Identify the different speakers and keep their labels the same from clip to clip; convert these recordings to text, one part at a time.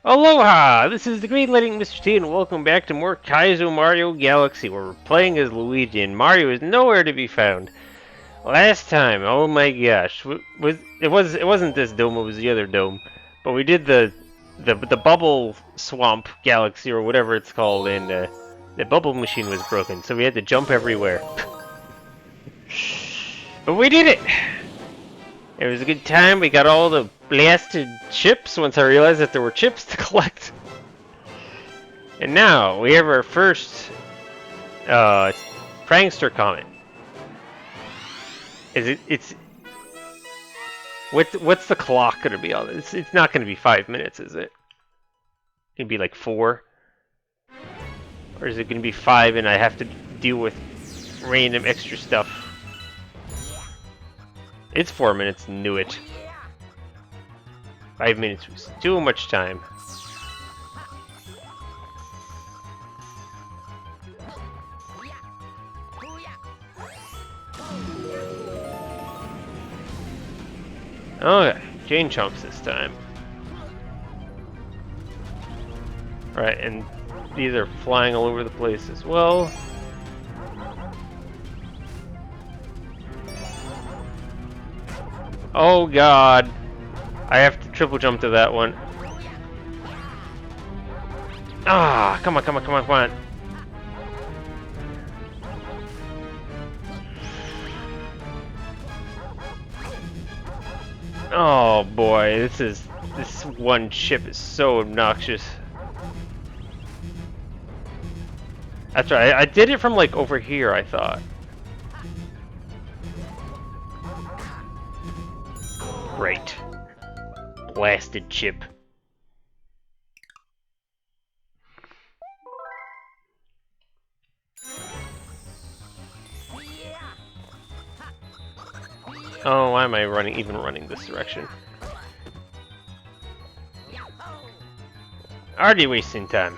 Speaker 1: Aloha! This is the Green Lighting Mr. T, and welcome back to more Kaizo Mario Galaxy, where we're playing as Luigi, and Mario is nowhere to be found. Last time, oh my gosh, it wasn't this dome, it was the other dome, but we did the bubble swamp galaxy or whatever it's called, and the bubble machine was broken, so we had to jump everywhere. But we did it! It was a good time. We got all the blasted chips once I realized that there were chips to collect. And now we have our first prankster comment. It's what's the clock gonna be on? It's not gonna be 5 minutes, is it? It'd be like 4, or is it gonna be 5 and I have to deal with random extra stuff? It's 4 minutes. Knew it. 5 minutes was too much time. Okay, Jane chunks this time. Alright, and these are flying all over the place as well. Oh god. I have to triple jump to that one. Ah, come on, come on, come on, come on. Oh boy, this one chip is so obnoxious. That's right, I did it from like over here, I thought. Great. Blasted chip. Oh, why am I even running this direction? Already wasting time.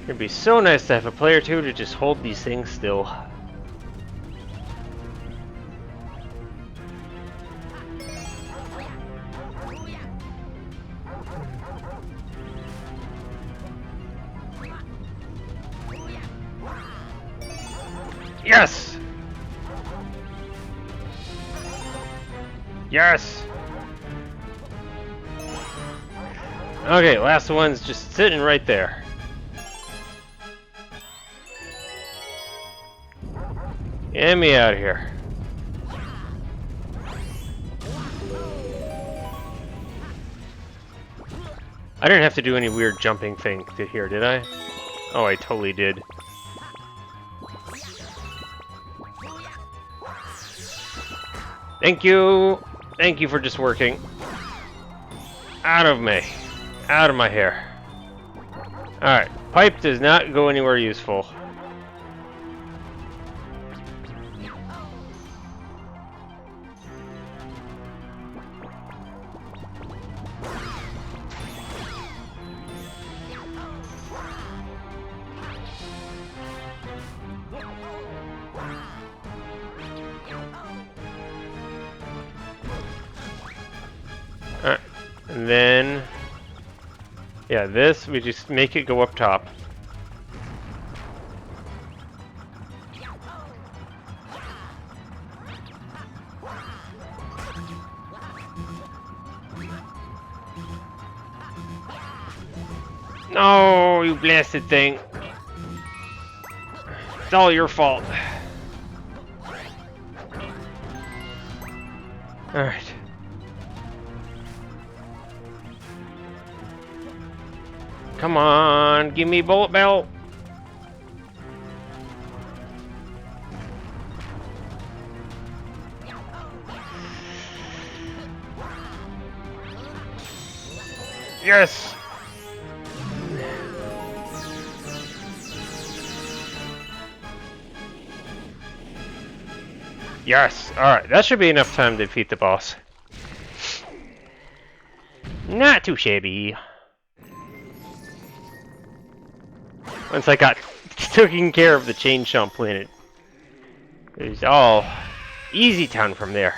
Speaker 1: It'd be so nice to have a player or two to just hold these things still. Yes! Yes! Okay, last one's just sitting right there. Get me out of here. I didn't have to do any weird jumping thing to here, did I? Oh, I totally did. Thank you! Thank you for just working. Out of me. Out of my hair. Alright, pipe does not go anywhere useful. Alright, and then, yeah, this, we just make it go up top. No, you blasted thing. It's all your fault. Alright. Come on, give me bullet bell. Yes. Yes. Alright, that should be enough time to defeat the boss. Not too shabby. Once I got taking care of the Chain Chomp planet. It's all easy town from there.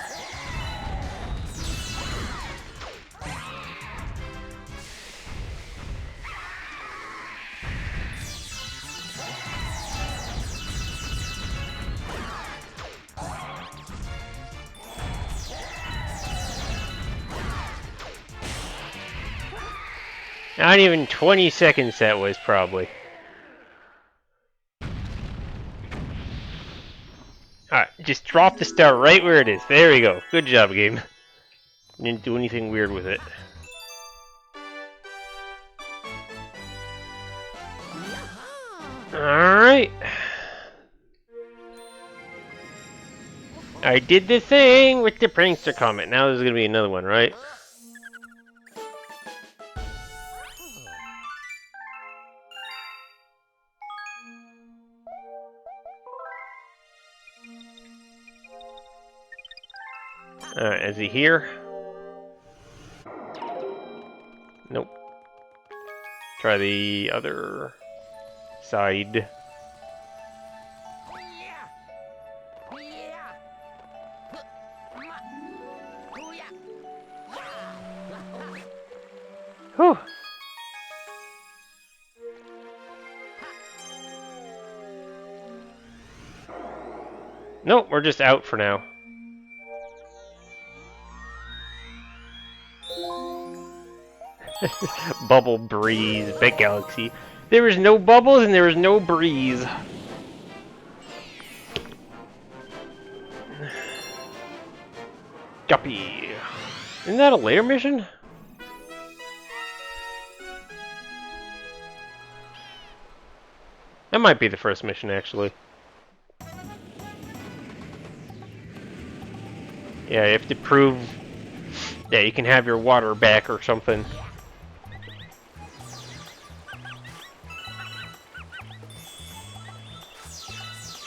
Speaker 1: Not even 20 seconds that was, probably. Alright, just drop the star right where it is. There we go. Good job, game. Didn't do anything weird with it. Alright. I did the thing with the prankster comment. Now there's gonna be another one, right? Alright, is he here? Nope. Try the other side. Whew. Nope, we're just out for now. Bubble breeze, big galaxy. There is no bubbles and there is no breeze. Guppy. Isn't that a layer mission? That might be the first mission, actually. Yeah, you have to prove that you can have your water back or something.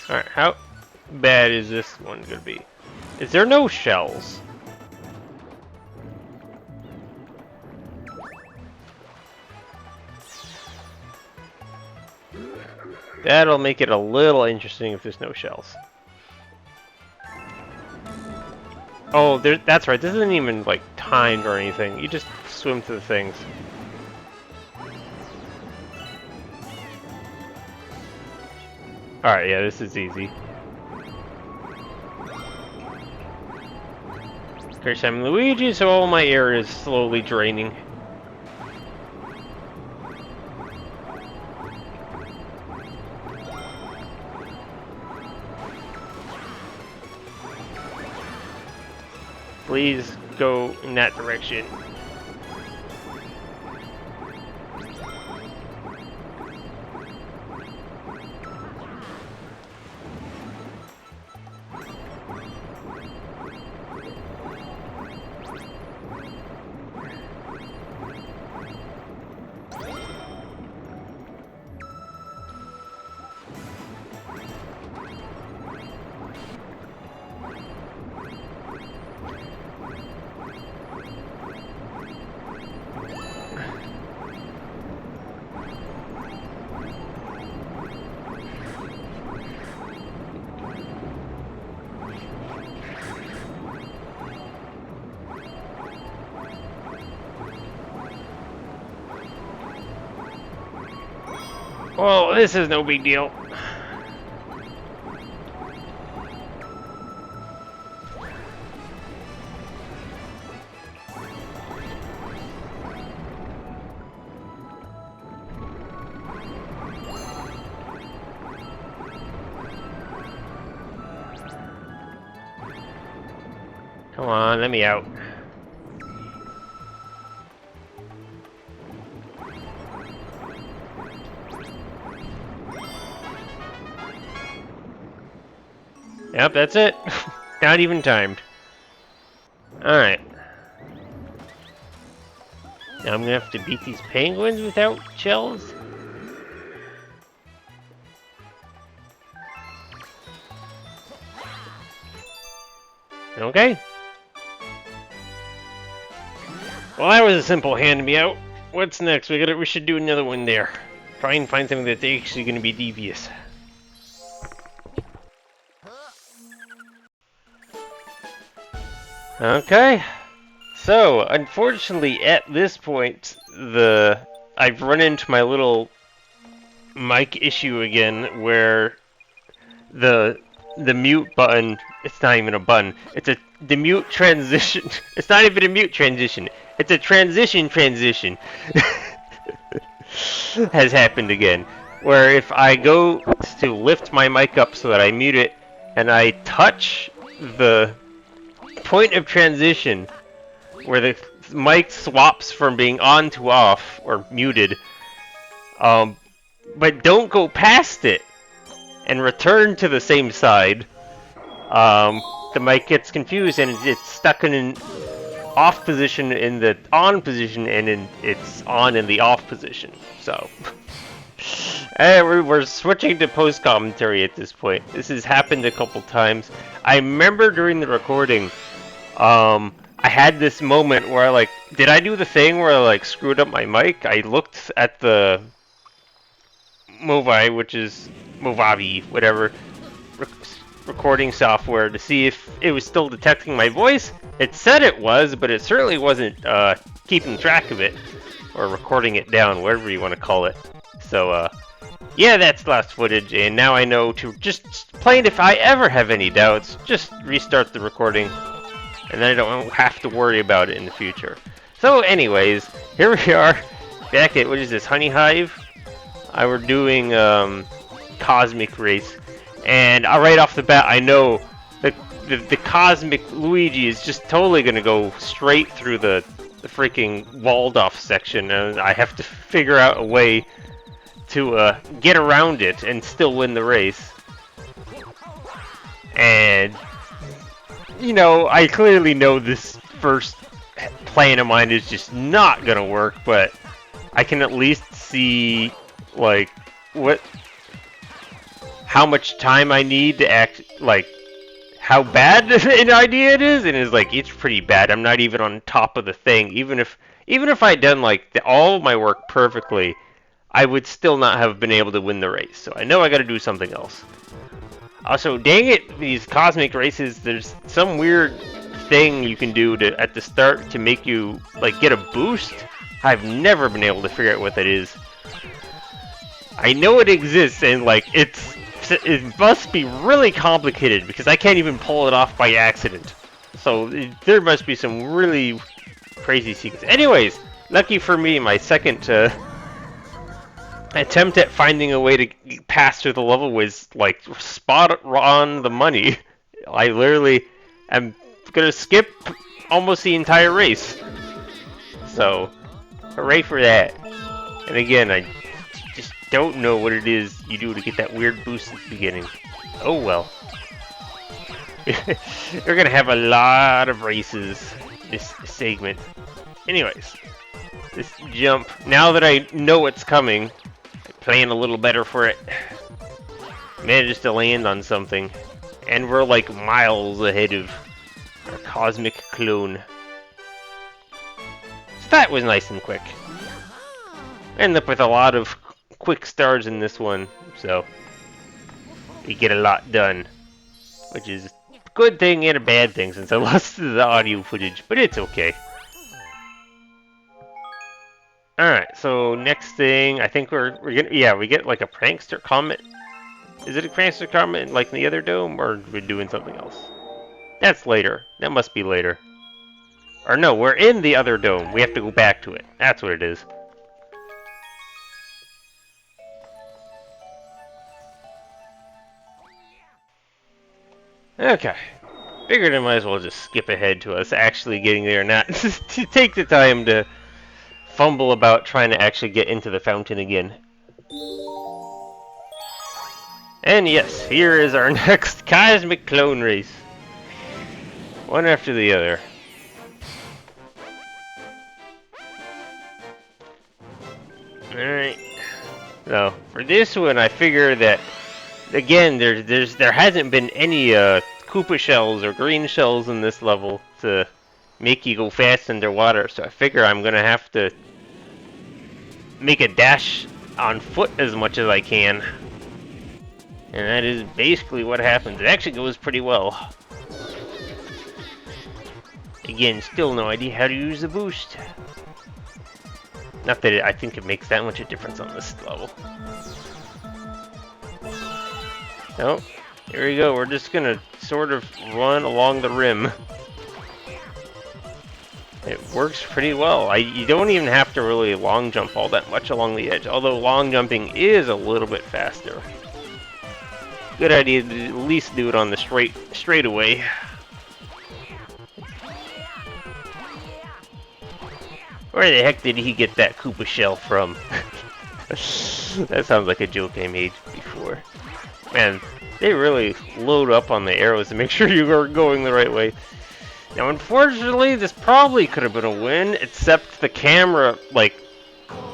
Speaker 1: Alright, how bad is this one gonna be? Is there no shells? That'll make it a little interesting if there's no shells. Oh, that's right. This isn't even, like, timed or anything. You just swim to the things. Alright, yeah, this is easy. Of I'm Luigi, so all my air is slowly draining. Please go in that direction. Well, this is no big deal. Come on, let me out. Yep, that's it. Not even timed. Alright. Now I'm gonna have to beat these penguins without shells? Okay. Well, that was a simple hand me out. What's next? We should do another one there. Try and find something that's actually going to be devious. Okay. So, unfortunately, at this point, I've run into my little mic issue again, where the mute button, it's not even a button, the mute transition, it's not even a mute transition, it's a transition has happened again, where if I go to lift my mic up so that I mute it, and I touch the point of transition where the mic swaps from being on to off, or muted, but don't go past it, and return to the same side, the mic gets confused and it's stuck in an off position in the on position, and it's on in the off position. So, we're switching to post commentary at this point. This has happened a couple times. I remember during the recording, I had this moment where did I do the thing where I screwed up my mic? I looked at the Movavi, whatever, recording software to see if it was still detecting my voice. It said it was, but it certainly wasn't keeping track of it, or recording it down, whatever you want to call it. So, yeah, that's last footage, and now I know to just plain, if I ever have any doubts, just restart the recording, and then I don't have to worry about it in the future. So anyways, here we are, back at, what is this, Honey Hive? We're doing Cosmic Race, and right off the bat, I know the Cosmic Luigi is just totally gonna go straight through the freaking walled off section, and I have to figure out a way to get around it and still win the race. And you know, I clearly know this first plan of mine is just not gonna work, but I can at least see how much time I need to act, how bad an idea it is, and it's pretty bad. I'm not even on top of the thing. Even if I'd done all of my work perfectly, I would still not have been able to win the race. So I know I got to do something else. Also, dang it, these cosmic races, there's some weird thing you can do at the start to make you get a boost. I've never been able to figure out what that is. I know it exists, and it must be really complicated because I can't even pull it off by accident. So there must be some really crazy secrets. Anyways, lucky for me, my second attempt at finding a way to pass through the level was spot on the money. I literally am gonna skip almost the entire race. So, hooray for that. And again, I just don't know what it is you do to get that weird boost at the beginning. Oh well. We're gonna have a lot of races this segment. Anyways, this jump, now that I know what's coming, I plan a little better for it. Manages to land on something, and we're miles ahead of our cosmic clone. So that was nice and quick. End up with a lot of quick stars in this one, so we get a lot done, which is a good thing and a bad thing since I lost the audio footage, but it's okay. Alright, so next thing, I think we're gonna, yeah, we get a prankster comet. Is it a prankster comet like in the other dome, or are we doing something else? That's later. That must be later. Or no, we're in the other dome. We have to go back to it. That's what it is. Okay. Figured I might as well just skip ahead to us actually getting there, not to take the time to fumble about trying to actually get into the fountain again. And yes, here is our next cosmic clone race. One after the other. Alright. So, for this one, I figure that, again, there hasn't been any Koopa shells or green shells in this level to make you go fast underwater, so I figure I'm gonna have to make a dash on foot as much as I can. And that is basically what happens. It actually goes pretty well. Again, still no idea how to use the boost. Not that I think it makes that much a difference on this level. Oh, here we go. We're just gonna sort of run along the rim. It works pretty well. You don't even have to really long jump all that much along the edge, although long jumping is a little bit faster. Good idea to at least do it on the straightaway. Where the heck did he get that Koopa shell from? That sounds like a joke I made before. Man, they really load up on the arrows to make sure you are going the right way. Now, unfortunately, this probably could have been a win, except the camera, like,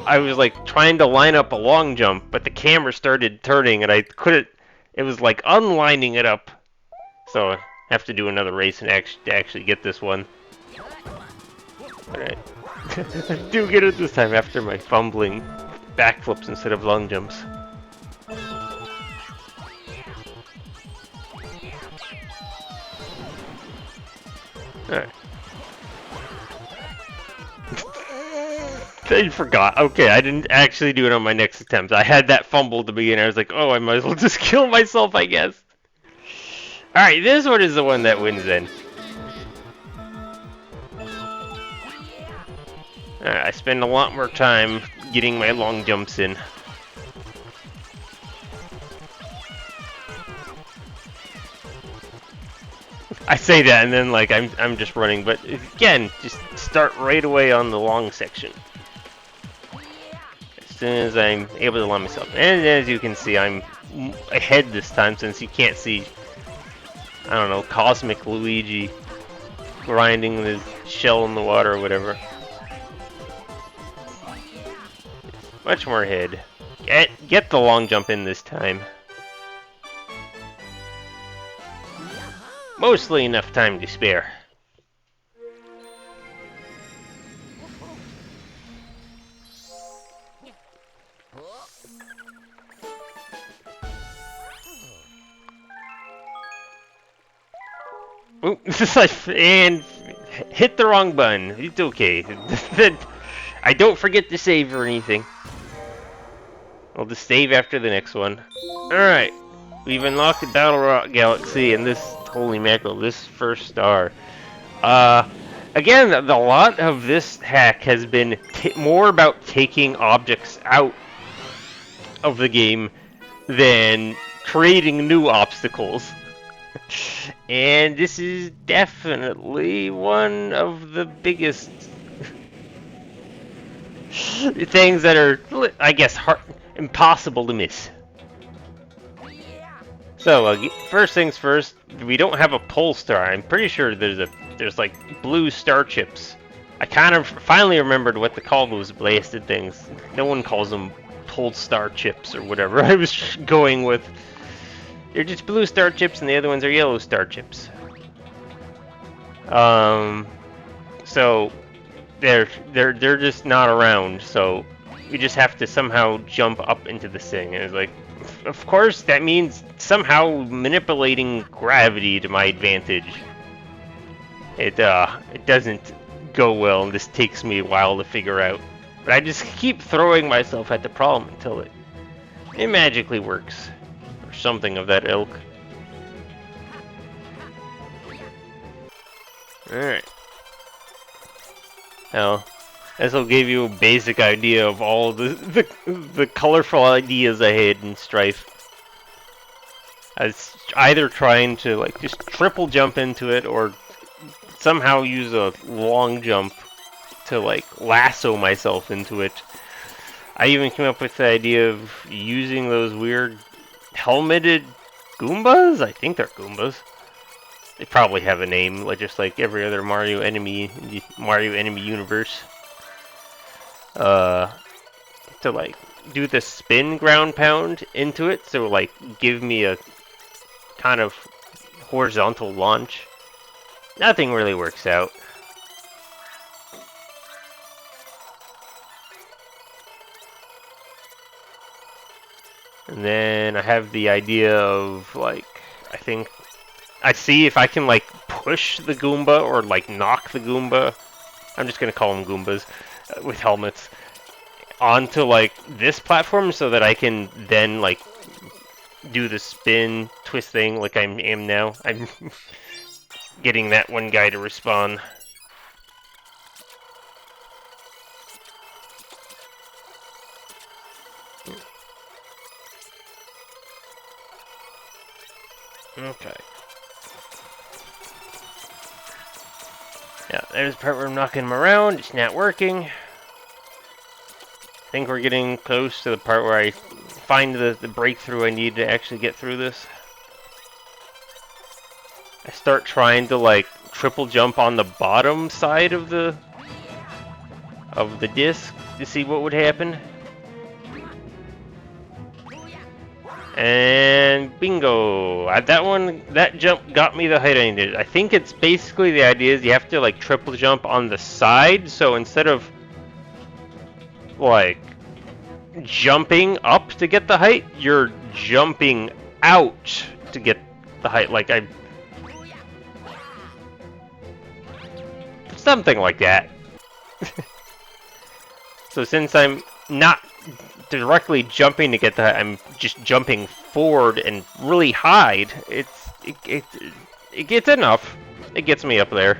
Speaker 1: I was, like, trying to line up a long jump, but the camera started turning, and I couldn't, it was, like, unlining it up. So, I have to do another race and actually get this one. Alright. Do get it this time after my fumbling backflips instead of long jumps. Alright. I forgot. Okay, I didn't actually do it on my next attempt. I had that fumble at the beginning. I was like, oh, I might as well just kill myself, I guess. Alright, this one is the one that wins then. I spend a lot more time getting my long jumps in. I say that and then like I'm just running, but again, just start right away on the long section. As soon as I'm able to line myself. And as you can see, I'm ahead this time since you can't see, I don't know, Cosmic Luigi grinding the shell in the water or whatever. Much more ahead. Get the long jump in this time. Mostly enough time to spare. Ooh, and hit the wrong button. It's okay. I don't forget to save or anything. I'll just save after the next one. Alright. We've unlocked the Battle Rock Galaxy and this, holy mackerel, this first star. Again, the lot of this hack has been more about taking objects out of the game than creating new obstacles. And this is definitely one of the biggest things that are, I guess, impossible to miss. So, first things first, we don't have a pole star. I'm pretty sure there's like blue star chips. I kind of finally remembered what to call those blasted things. No one calls them pole star chips or whatever I was going with. They're just blue star chips and the other ones are yellow star chips. So they're just not around, so we just have to somehow jump up into this thing. And it's like, of course, that means somehow manipulating gravity to my advantage. It doesn't go well, and this takes me a while to figure out. But I just keep throwing myself at the problem until it magically works, or something of that ilk. Alright. Now, this will give you a basic idea of all the colorful ideas I had in Strife. I was either trying to like just triple jump into it or somehow use a long jump to like lasso myself into it. I even came up with the idea of using those weird helmeted Goombas? I think they're Goombas. They probably have a name, like just like every other Mario enemy in the Mario enemy universe. To like do the spin ground pound into it, so like give me a kind of horizontal launch. Nothing really works out. And then I have the idea of, like, I think I see if I can, like, push the Goomba or, like, knock the Goomba. I'm just gonna call them Goombas with helmets onto, like, this platform so that I can then, like, do the spin twist thing like I am now. I'm getting that one guy to respawn. Okay. Yeah, there's the part where I'm knocking him around. It's not working. I think we're getting close to the part where I find the breakthrough I need to actually get through this. I start trying to, like, triple jump on the bottom side of the disc to see what would happen. And bingo! That jump got me the height I needed. I think it's basically the idea is you have to, like, triple jump on the side, so instead of, like, jumping up to get the height, you're jumping out to get the height. Like, something like that. So since I'm not directly jumping to get the height, I'm just jumping forward and really hide. It gets enough. It gets me up there.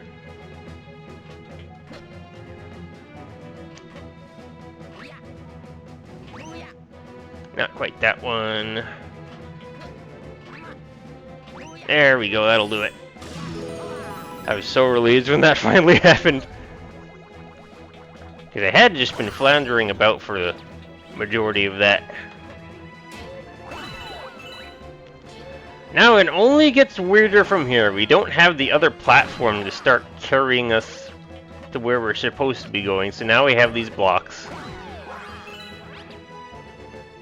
Speaker 1: Not quite that one. There we go, that'll do it. I was so relieved when that finally happened. Because I had just been floundering about for the majority of that. Now it only gets weirder from here. We don't have the other platform to start carrying us to where we're supposed to be going, so now we have these blocks.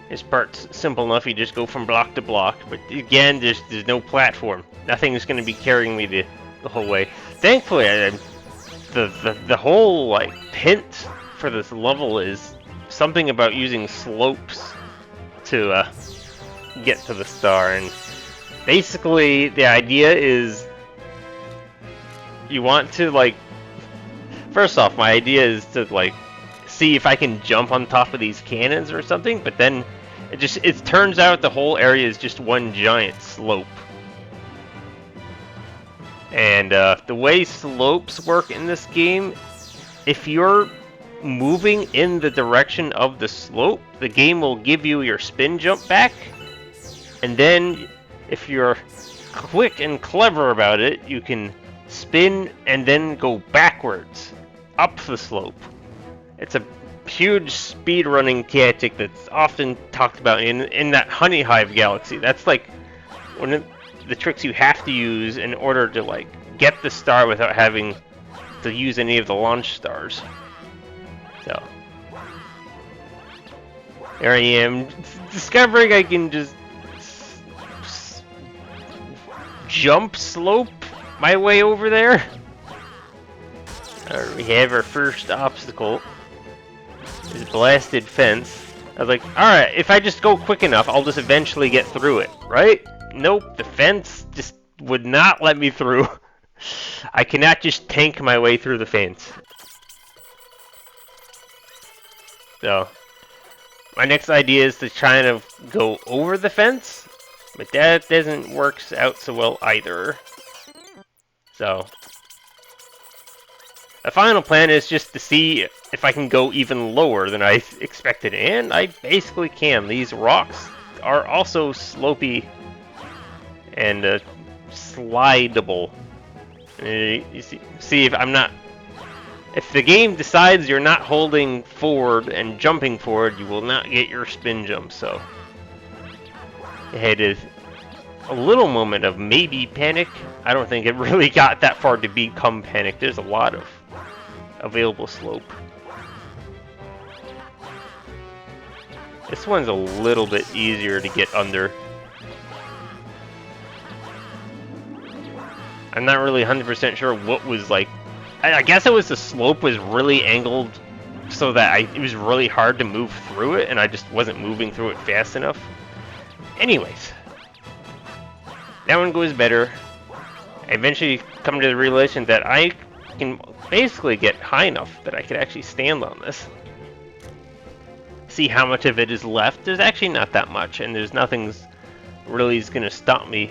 Speaker 1: This part's simple enough, you just go from block to block, but again, there's no platform. Nothing's going to be carrying me the whole way. Thankfully, the whole, like, hint for this level is something about using slopes to get to the star, and basically the idea is you want to, like, first off, my idea is to, like, see if I can jump on top of these cannons or something, but then it turns out the whole area is just one giant slope. And the way slopes work in this game, if you're moving in the direction of the slope, the game will give you your spin jump back. And then, if you're quick and clever about it, you can spin and then go backwards up the slope. It's a huge speedrunning tactic that's often talked about in that Honey Hive galaxy. That's like one of the tricks you have to use in order to, like, get the star without having to use any of the launch stars. So there I am, discovering I can just jump slope my way over there. We have our first obstacle. This blasted fence. I was like, alright, if I just go quick enough, I'll just eventually get through it, right? Nope, the fence just would not let me through. I cannot just tank my way through the fence. So, my next idea is to try to go over the fence, but that doesn't work out so well either. So, the final plan is just to see if I can go even lower than I expected, and I basically can. These rocks are also slopey and slidable. You see if I'm not... If the game decides you're not holding forward and jumping forward, you will not get your spin jump, so... I had a little moment of maybe panic. I don't think it really got that far to become panic. There's a lot of available slope. This one's a little bit easier to get under. I'm not really 100% sure what was, like... I guess it was the slope was really angled so that it was really hard to move through it, and I just wasn't moving through it fast enough. Anyways, that one goes better. I eventually come to the realization that I can basically get high enough that I could actually stand on this. See how much of it is left. There's actually not that much, and there's nothing's really is gonna stop me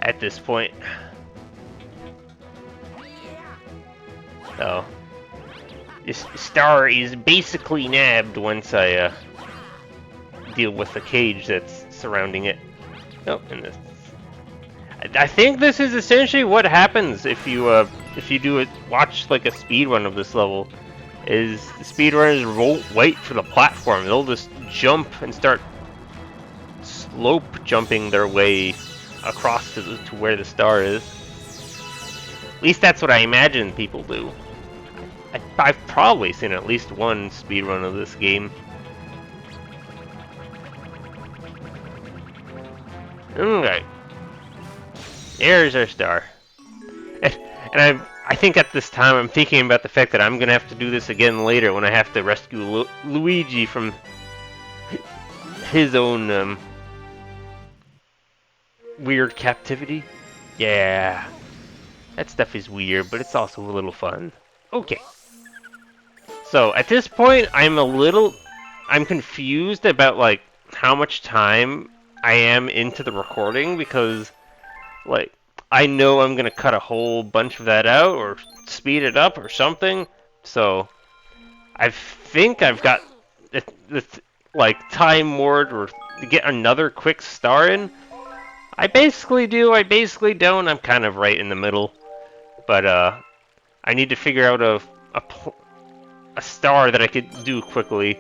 Speaker 1: at this point. So this star is basically nabbed once I deal with the cage that's surrounding it. Oh, and this. I think this is essentially what happens if you do it. Watch like a speed run of this level. Is the speedrunners won't wait for the platform. They'll just jump and start slope jumping their way across to where the star is. At least that's what I imagine people do. I've probably seen at least one speedrun of this game. Okay. There's our star. And I think at this time I'm thinking about the fact that I'm going to have to do this again later when I have to rescue Luigi from his own weird captivity. Yeah. That stuff is weird, but it's also a little fun. Okay. So at this point I'm confused about like how much time I am into the recording, because like I know I'm gonna cut a whole bunch of that out or speed it up or something. So I think I've got the like time more to get another quick star in. I basically do, I basically don't. I'm kind of right in the middle. But I need to figure out a star that I could do quickly.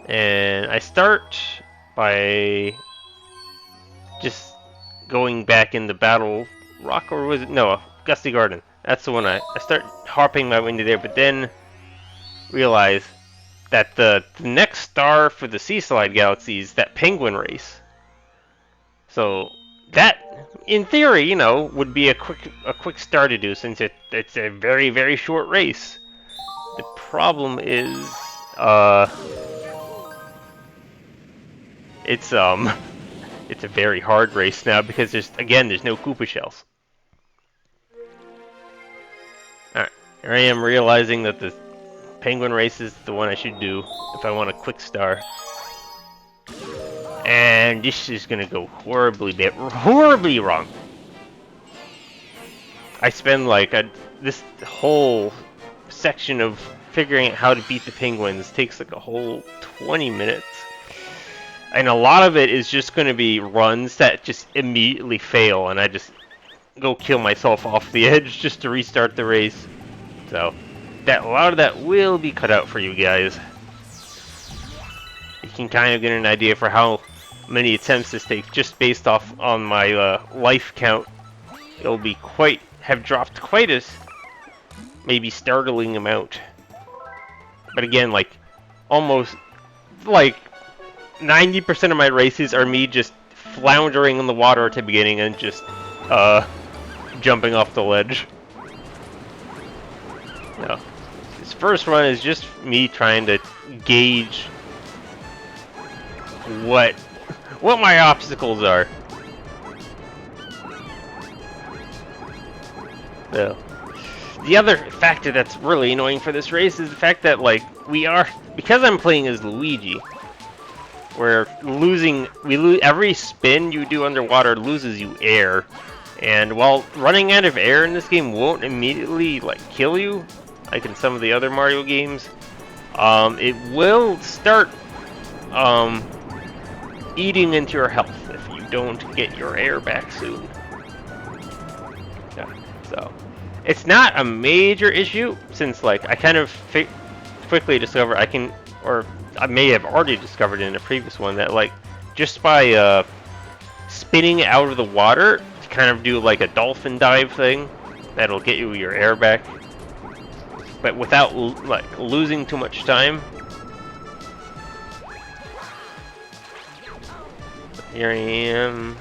Speaker 1: And I start by just going back in the Battle Rock, or was it? No, Gusty Garden. That's the one I start harping my way into there, but then realize that the next star for the Sea Slide Galaxy is that penguin race. So that, in theory, you know, would be a quick star to do, since it's a very, very short race. The problem is it's a very hard race now, because there's no Koopa shells. Alright, here I am realizing that the penguin race is the one I should do if I want a quick star. And this is gonna go horribly wrong. I spend like this whole section of figuring out how to beat the penguins takes like a whole 20 minutes. And a lot of it is just going to be runs that just immediately fail, and I just go kill myself off the edge just to restart the race. So a lot of that will be cut out for you guys. You can kind of get an idea for how many attempts this takes just based off on my life count. It'll be have dropped quite a maybe startling amount. But again, like almost like 90% of my races are me just floundering in the water at the beginning and just jumping off the ledge. No, this first run is just me trying to gauge what my obstacles are. So the other factor that's really annoying for this race is the fact that like because I'm playing as Luigi, where every spin you do underwater loses you air, and while running out of air in this game won't immediately like kill you like in some of the other Mario games, it will start eating into your health if you don't get your air back soon. Yeah, so it's not a major issue, since like I kind of quickly discover I may have already discovered in a previous one that like just by spinning out of the water to kind of do like a dolphin dive thing, that'll get you your air back, but without like losing too much time. Here I am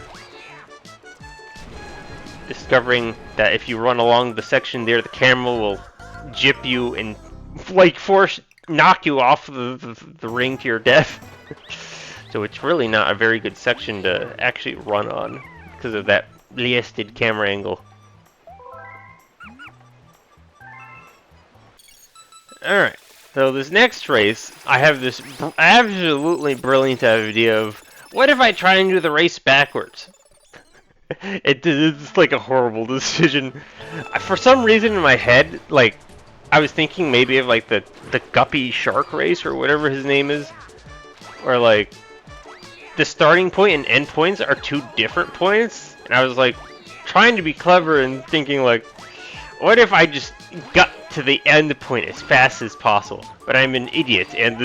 Speaker 1: discovering that if you run along the section there, the camera will jip you and like knock you off the ring to your death. So it's really not a very good section to actually run on because of that blasted camera angle. Alright, so this next race, I have this absolutely brilliant idea of, what if I try and do the race backwards? It's like a horrible decision. For some reason in my head, like, I was thinking maybe of like the Guppy Shark race or whatever his name is. Or like, the starting point and end points are two different points. And I was like, trying to be clever and thinking like, what if I just got to the end point as fast as possible? But I'm an idiot, and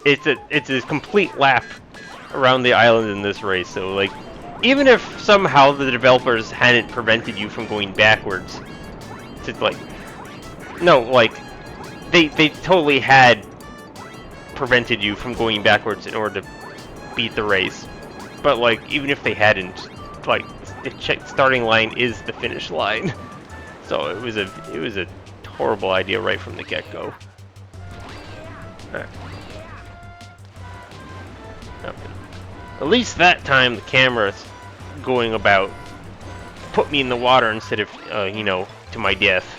Speaker 1: it's a complete lap around the island in this race. So like, even if somehow the developers hadn't prevented you from going backwards, to like, no, like, they totally had prevented you from going backwards in order to beat the race. But like, even if they hadn't, like, the starting line is the finish line. So it was a horrible idea right from the get-go. Right. Okay. At least that time the camera's going about put me in the water instead of you know, to my death.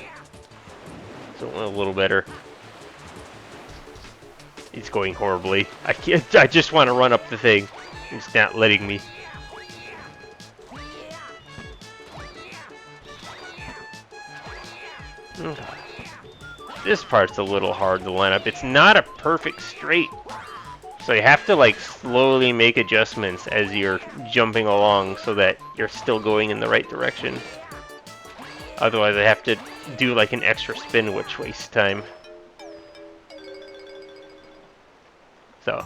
Speaker 1: So a little better. It's going horribly. I just want to run up the thing. It's not letting me. This part's a little hard to line up. It's not a perfect straight. So you have to like slowly make adjustments as you're jumping along so that you're still going in the right direction. Otherwise I have to do like an extra spin, which wastes time. So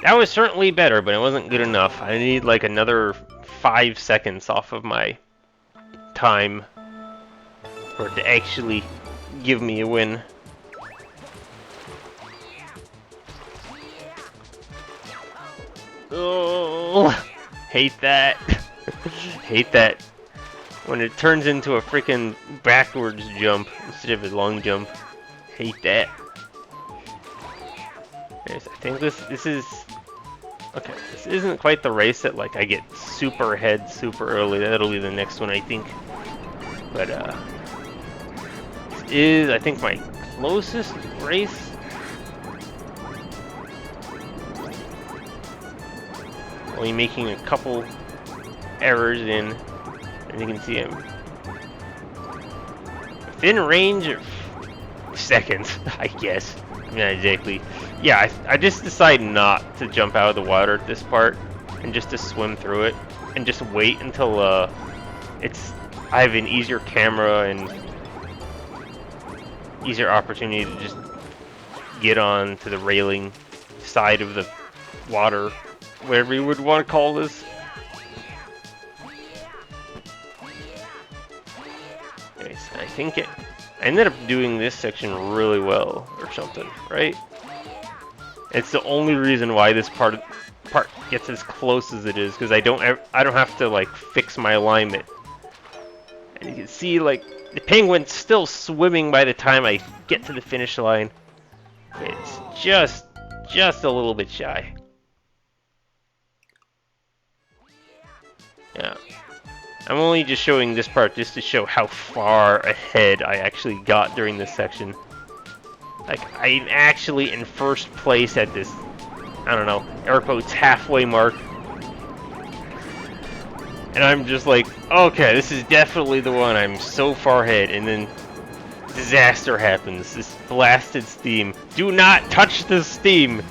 Speaker 1: that was certainly better, but it wasn't good enough. I need like another 5 seconds off of my time for it to actually give me a win. Oh, hate that. Hate that. When it turns into a freaking backwards jump instead of a long jump. Hate that. Anyways, I think this is... Okay, this isn't quite the race that like I get super ahead super early. That'll be the next one, I think. But this is, I think, my closest race. Only making a couple errors in, as you can see, I'm within range of seconds, I guess. Not exactly. Yeah, I just decided not to jump out of the water at this part, and just to swim through it, and just wait until I have an easier camera and easier opportunity to just get on to the railing side of the water, whatever you would want to call this. Anyways, I think I ended up doing this section really well or something, right? It's the only reason why this part gets as close as it is, because I don't have to like fix my alignment. And you can see like the penguin's still swimming by the time I get to the finish line. It's just a little bit shy. Yeah. I'm only just showing this part just to show how far ahead I actually got during this section. Like, I'm actually in first place at this, I don't know, air quotes halfway mark. And I'm just like, okay, this is definitely the one. I'm so far ahead. And then disaster happens. This blasted steam. Do not touch the steam.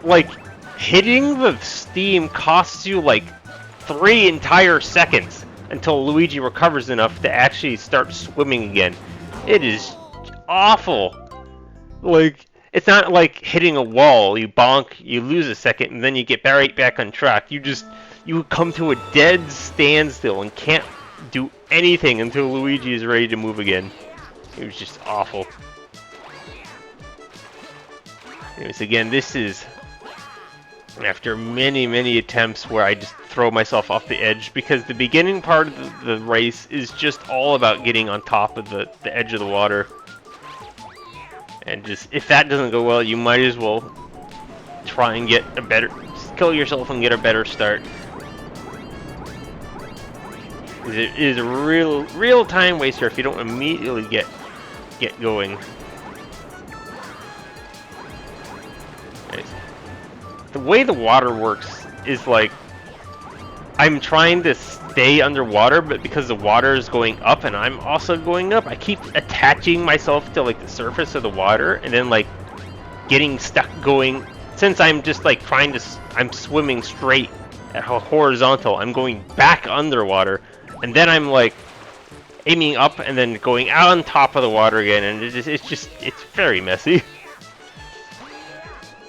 Speaker 1: Like, hitting the steam costs you like 3 entire seconds until Luigi recovers enough to actually start swimming again. It is awful. Like, it's not like hitting a wall. You bonk, you lose a second, and then you get right back on track. You come to a dead standstill and can't do anything until Luigi is ready to move again. It was just awful. Anyways, again, this is after many attempts where I just throw myself off the edge, because the beginning part of the race is just all about getting on top of the edge of the water. And just, if that doesn't go well, you might as well try and get a better, kill yourself and get a better start. It is a real time waster if you don't immediately get going. Nice. The way the water works is like I'm trying to stay underwater, but because the water is going up and I'm also going up, I keep attaching myself to like the surface of the water and then like getting stuck going. Since I'm just like I'm swimming straight at horizontal, I'm going back underwater, and then I'm like aiming up and then going out on top of the water again, and it's very messy.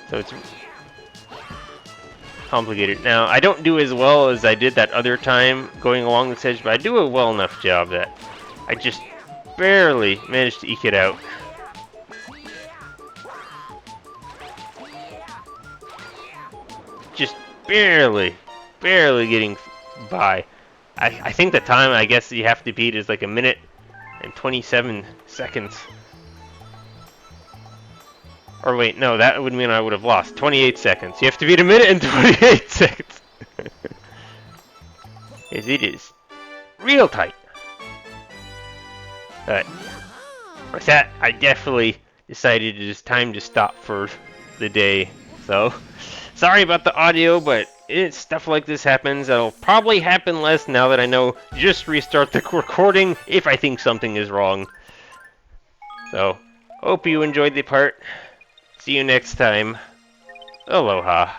Speaker 1: So it's complicated. Now, I don't do as well as I did that other time going along this edge, but I do a well enough job that I just barely managed to eke it out. Just barely getting by. I think the time I guess you have to beat is like 1 minute and 27 seconds. Or wait, no, that would mean I would have lost. 28 seconds. You have to beat 1 minute and 28 seconds. Yes, it is real tight. But with that, I definitely decided it is time to stop for the day. So, sorry about the audio, but stuff like this happens. It'll probably happen less now that I know just restart the recording if I think something is wrong. So, hope you enjoyed the part. See you next time. Aloha.